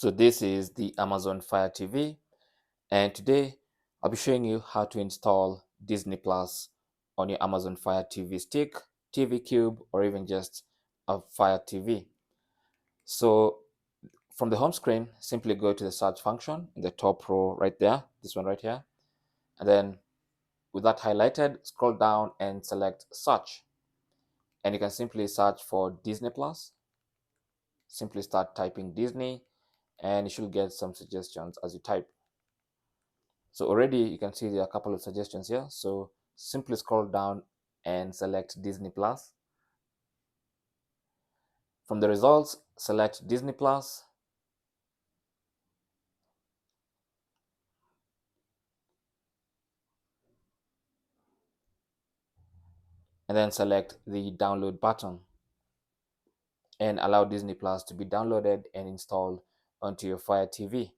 So this is the Amazon Fire TV, and today I'll be showing you how to install Disney Plus on your Amazon Fire TV stick, TV Cube, or even just a Fire TV. So from the home screen, simply go to the search function in the top row right there, this one right here, and then with that highlighted, scroll down and select search, and you can simply search for Disney Plus. Simply start typing Disney, and you should get some suggestions as you type. So already you can see there are a couple of suggestions here. So simply scroll down and select Disney Plus. From the results, select Disney Plus. And then select the download button and allow Disney Plus to be downloaded and installed onto your Fire TV.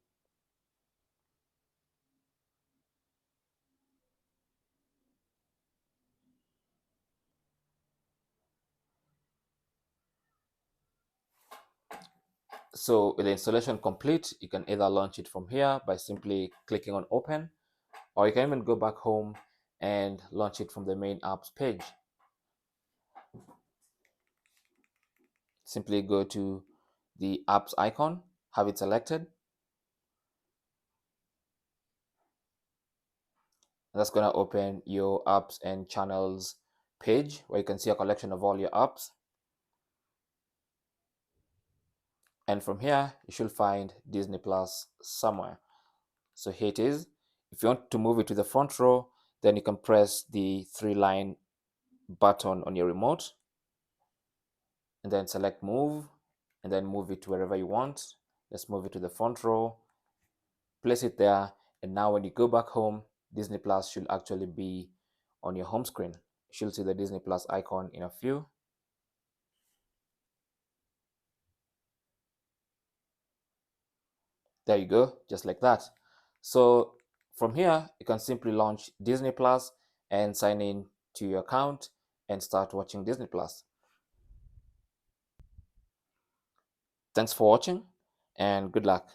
So with the installation complete, you can either launch it from here by simply clicking on open, or you can even go back home and launch it from the main apps page. Simply go to the apps icon, have it selected. That's going to open your apps and channels page where you can see a collection of all your apps. And from here, you should find Disney Plus somewhere. So here it is. If you want to move it to the front row, then you can press the 3-line button on your remote and then select move and then move it to wherever you want. Let's move it to the front row, place it there. And now when you go back home, Disney Plus should actually be on your home screen. You should see the Disney Plus icon in a few. There you go, just like that. So from here, you can simply launch Disney Plus and sign in to your account and start watching Disney Plus. Thanks for watching and good luck.